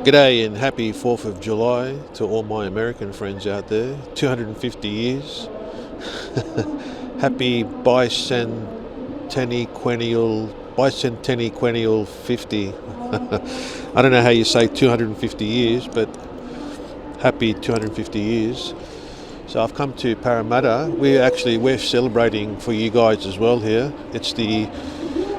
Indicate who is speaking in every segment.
Speaker 1: G'day and happy 4th of July to all my American friends out there. 250 years. Happy bicentennial 50. I don't know how you say 250 years, but happy 250 years. So I've come to Parramatta. We're celebrating for you guys as well here. It's the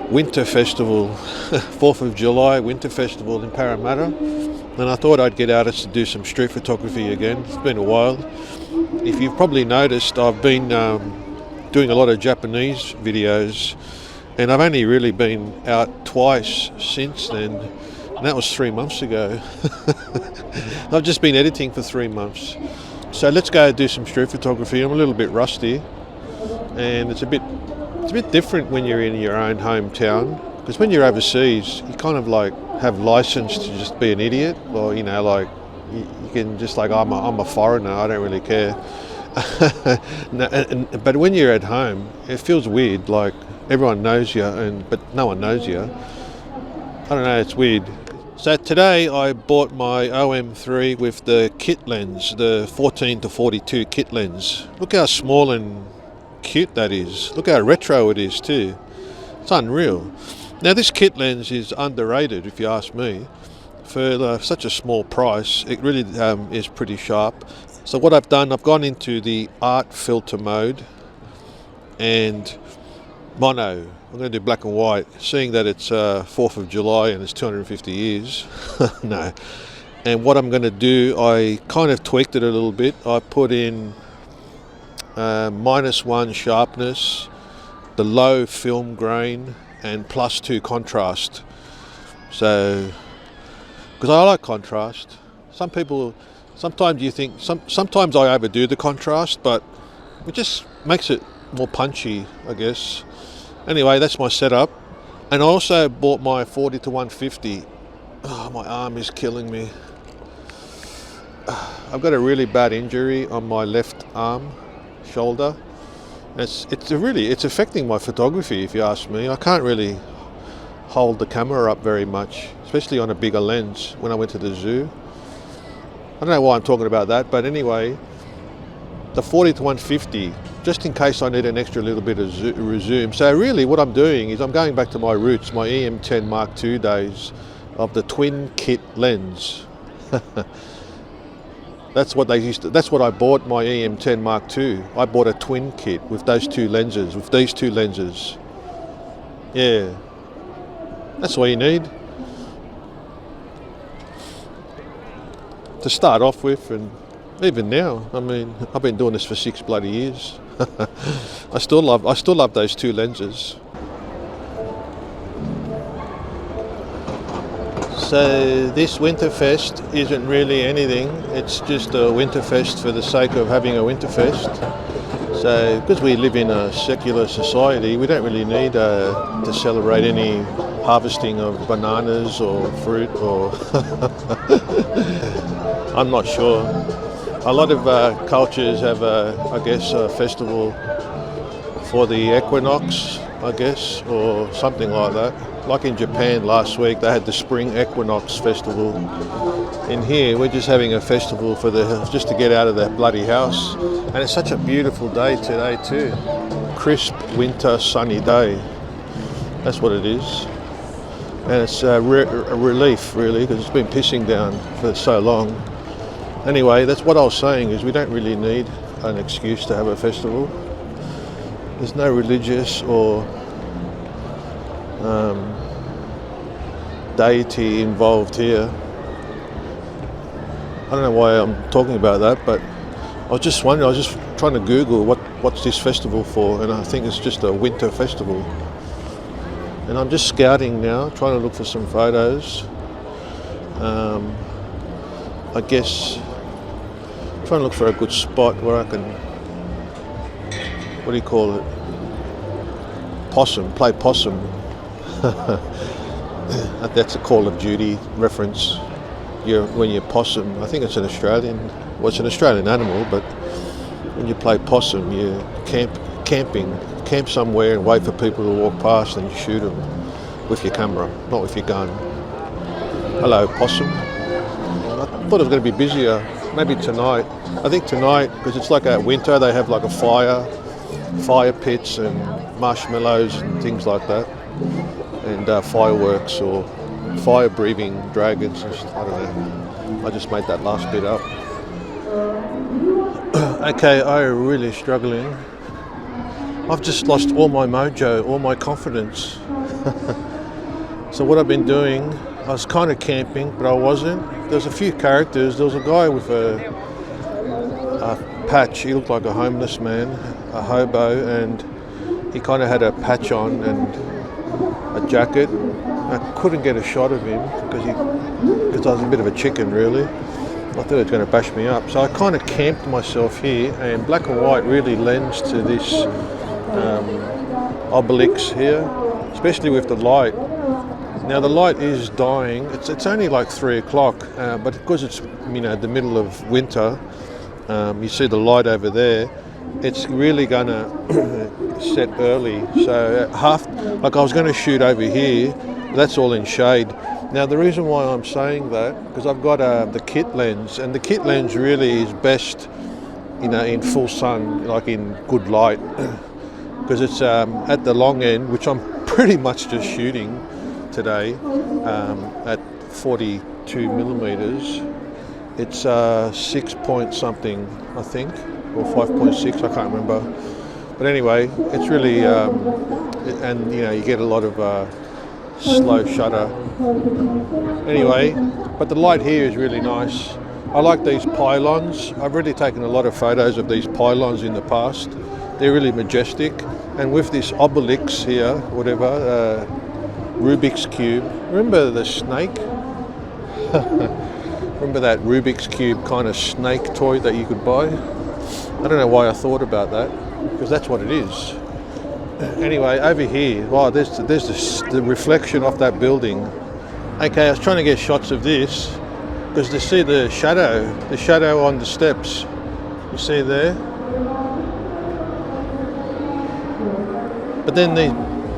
Speaker 1: Winter Festival, 4th of July Winter Festival in Parramatta. And I thought I'd get out to do some street photography again. It's been a while. If you've probably noticed, I've been doing a lot of Japanese videos, and I've only really been out twice since then, and that was 3 months ago. I've just been editing for 3 months. So let's go do some street photography. I'm a little bit rusty, and it's a bit different when you're in your own hometown, because when you're overseas, you kind of like have license to just be an idiot, or you can just like, I'm a foreigner, I don't really care. But when you're at home, it feels weird, like everyone knows you, but no one knows you. I don't know, it's weird. So today I bought my OM-3 with the kit lens, the 14 to 42 kit lens. Look how small and cute that is. Look how retro it is too. It's unreal. Now this kit lens is underrated, if you ask me. For such a small price, it really is pretty sharp. So what I've done, I've gone into the art filter mode and mono. I'm going to do black and white, seeing that it's 4th of July and it's 250 years. No. And what I'm going to do, I kind of tweaked it a little bit. I put in -1 sharpness, the low film grain, and +2 contrast. So, because I like contrast. Sometimes I overdo the contrast, but it just makes it more punchy, I guess. Anyway, that's my setup. And I also bought my 40 to 150. Oh, my arm is killing me. I've got a really bad injury on my left arm, shoulder. It's affecting my photography, if you ask me. I can't really hold the camera up very much, especially on a bigger lens when I went to the zoo. I don't know why I'm talking about that, but anyway, the 40 to 150, just in case I need an extra little bit of zoom. So really what I'm doing is I'm going back to my roots, my EM10 Mark II days of the twin kit lens. That's what I bought my EM10 Mark II. I bought a twin kit with these two lenses. Yeah. That's all you need to start off with, and even now, I mean, I've been doing this for 6 bloody years. I still love those two lenses. So this Winterfest isn't really anything. It's just a Winterfest for the sake of having a Winterfest. So because we live in a secular society, we don't really need to celebrate any harvesting of bananas or fruit, or I'm not sure. A lot of cultures have I guess a festival for the equinox, I guess, or something like that. Like in Japan last week, they had the spring equinox festival. In here, we're just having a festival just to get out of that bloody house. And it's such a beautiful day today too. Crisp winter sunny day. That's what it is. And it's a relief really, because it's been pissing down for so long. Anyway, that's what I was saying, is we don't really need an excuse to have a festival. There's no religious or deity involved here. I don't know why I'm talking about that, but I was just wondering, I was just trying to Google what's this festival for, and I think it's just a winter festival. And I'm just scouting now, trying to look for some photos. I guess trying to look for a good spot where I can, what do you call it? Play possum. That's a Call of Duty reference. When you're possum, I think it's an Australian animal, but when you play possum, you camp somewhere and wait for people to walk past and you shoot them with your camera, not with your gun. Hello, possum. thought it was going to be busier. Maybe tonight. I think tonight, because it's like at winter, they have like a fire pits and marshmallows and things like that, and fireworks or fire-breathing dragons. I don't know. I just made that last bit up. Okay, I'm really struggling. I've just lost all my mojo, all my confidence. So what I've been doing, I was kind of camping, but I wasn't. There's a few characters. There was a guy with a patch. He looked like a homeless man, a hobo, and he kind of had a patch on and a jacket. I couldn't get a shot of him because I was a bit of a chicken, really. I thought he was going to bash me up. So I kind of camped myself here, and black and white really lends to this obelix here, especially with the light. Now the light is dying. It's only like 3 o'clock, but because it's the middle of winter, you see the light over there. It's really going to set early. So I was going to shoot over here. That's all in shade. Now the reason why I'm saying that, because I've got the kit lens, and the kit lens really is best, in full sun, like in good light, because it's at the long end, which I'm pretty much just shooting today at 42 millimeters. It's 6 point something, I think, or 5.6, I can't remember. But anyway, it's really, you get a lot of slow shutter. Anyway, but the light here is really nice. I like these pylons. I've really taken a lot of photos of these pylons in the past. They're really majestic. And with this obelix here, whatever, Rubik's Cube. Remember the snake? Remember that Rubik's Cube kind of snake toy that you could buy? I don't know why I thought about that, because that's what it is. Anyway, over here, wow, there's the reflection off that building. Okay, I was trying to get shots of this, because to see the shadow on the steps, you see there? But then these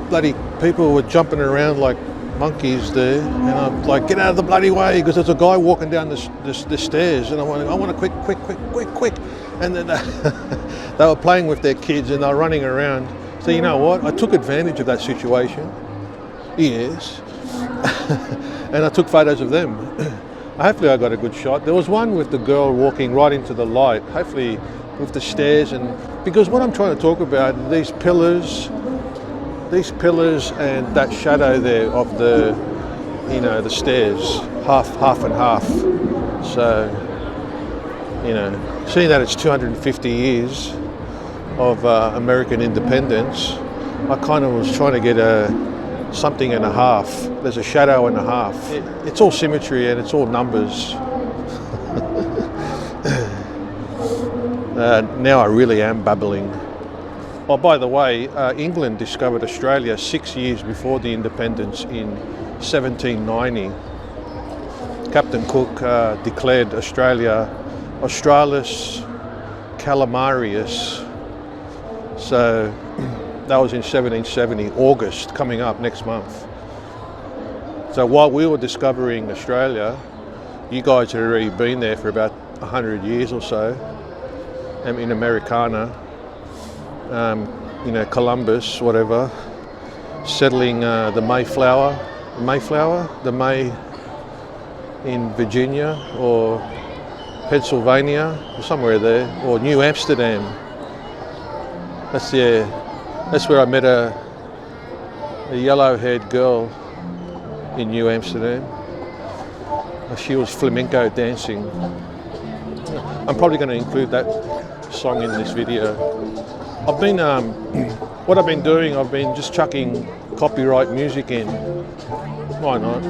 Speaker 1: bloody people were jumping around like monkeys there, and I'm like, get out of the bloody way, because there's a guy walking down the stairs, and I want to quick. And then they were playing with their kids and they were running around. So you know what? I took advantage of that situation. Yes. And I took photos of them. Hopefully I got a good shot. There was one with the girl walking right into the light, hopefully with the stairs, and because what I'm trying to talk about, these pillars and that shadow there of the stairs, half and half. So, seeing that it's 250 years of American independence, I kind of was trying to get something and a half. There's a shadow and a half. It's all symmetry and it's all numbers. Now I really am babbling. Oh, by the way, England discovered Australia 6 years before the independence in 1790. Captain Cook declared Australia Australis Calamarius. So that was in 1770, August, coming up next month. So while we were discovering Australia, you guys had already been there for about 100 years or so, in Americana, Columbus, whatever, settling the Mayflower, the May in Virginia or Pennsylvania, or somewhere there, or New Amsterdam. That's where I met a yellow-haired girl in New Amsterdam. She was flamenco dancing. I'm probably going to include that song in this video. I've been, what I've been doing, I've been just chucking copyright music in. Why not?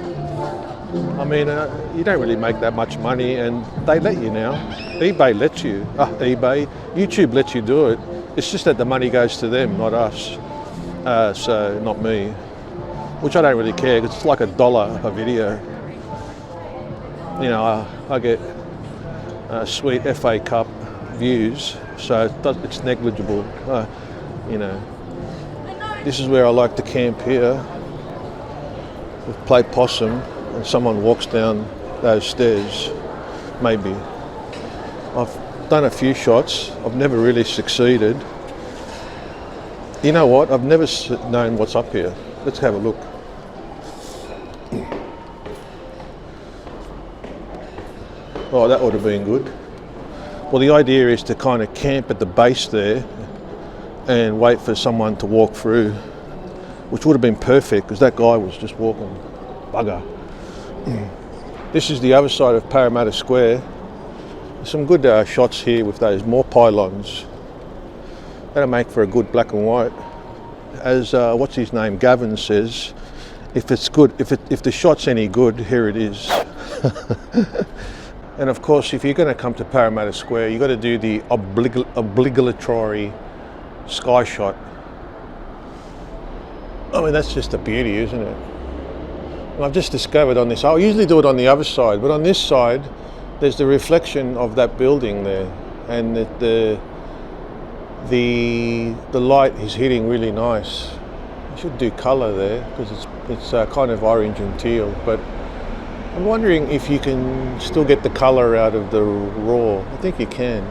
Speaker 1: I mean, you don't really make that much money, and they let you now. eBay lets you. eBay, YouTube lets you do it. It's just that the money goes to them, not us. So not me, which I don't really care, because it's like $1 a video. I get sweet FA Cup views, so it's negligible. This is where I like to camp here, play possum, and someone walks down those stairs. maybe. I've done a few shots. I've never really succeeded. You know what? I've never known what's up here. Let's have a look. Oh, that would have been good. Well, the idea is to kind of camp at the base there and wait for someone to walk through, which would have been perfect because that guy was just walking. Bugger. This is the other side of Parramatta Square. There's some good shots here with those more pylons. That'll make for a good black and white. As what's his name, Gavin says, if it's good, if the shot's any good, here it is. And of course, if you're going to come to Parramatta Square, you've got to do the obligatory sky shot. I mean, that's just a beauty, isn't it? And I've just discovered on this, I usually do it on the other side, but on this side, there's the reflection of that building there, and the light is hitting really nice. I should do colour there because it's kind of orange and teal, but I'm wondering if you can still get the colour out of the raw. I think you can.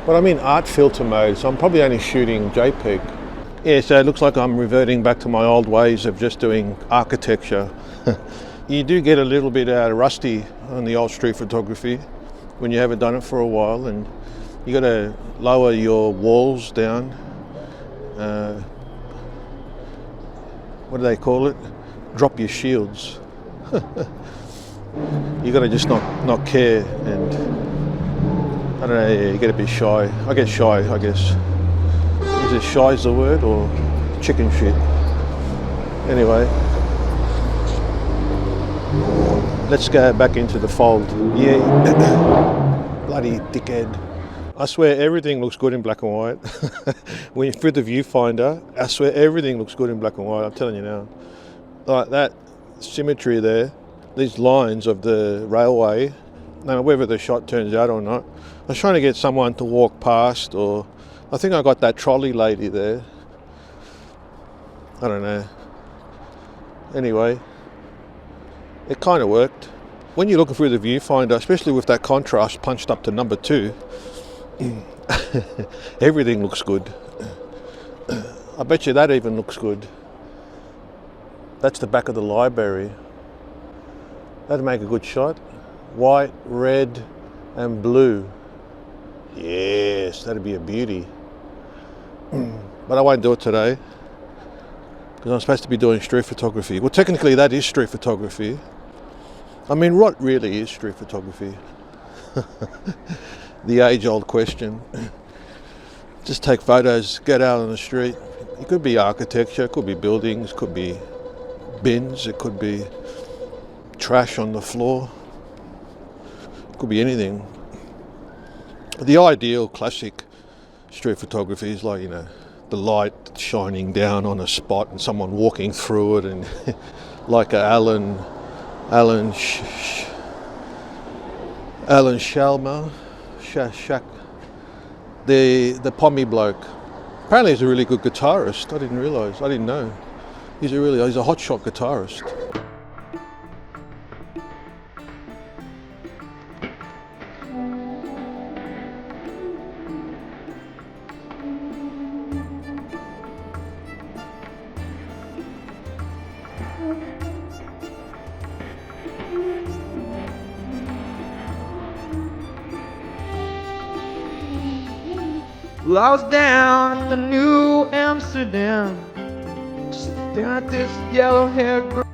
Speaker 1: But I'm in art filter mode, so I'm probably only shooting JPEG. Yeah, so it looks like I'm reverting back to my old ways of just doing architecture. You do get a little bit rusty on the old street photography when you haven't done it for a while, and you got to lower your walls down. What do they call it? Drop your shields. You got to just not care, and I don't know, you get a bit shy. I get shy, I guess. Is it shy is the word, or chicken shit? Anyway, let's go back into the fold. Yeah, bloody dickhead. I swear everything looks good in black and white. When you're through the viewfinder, I swear everything looks good in black and white, I'm telling you now. Like that symmetry there, these lines of the railway, no matter whether the shot turns out or not. I was trying to get someone to walk past, or I think I got that trolley lady there. I don't know. Anyway, it kind of worked. When you're looking through the viewfinder, especially with that contrast punched up to number 2, everything looks good. I bet you that even looks good. That's the back of the library. That'd make a good shot. White, red, and blue. Yes, that'd be a beauty. But I won't do it today because I'm supposed to be doing street photography. Well, technically that is street photography. I mean, what really is street photography? The age-old question. Just take photos, get out on the street. It could be architecture, it could be buildings, it could be bins, it could be trash on the floor, it could be anything. The ideal classic street photography is like, you know, the light shining down on a spot and someone walking through it, and like a Alan Shalma, the Pommy bloke. Apparently he's a really good guitarist. I didn't know. He's a hotshot guitarist.
Speaker 2: Lost down in the New Amsterdam, just got this yellow hair girl.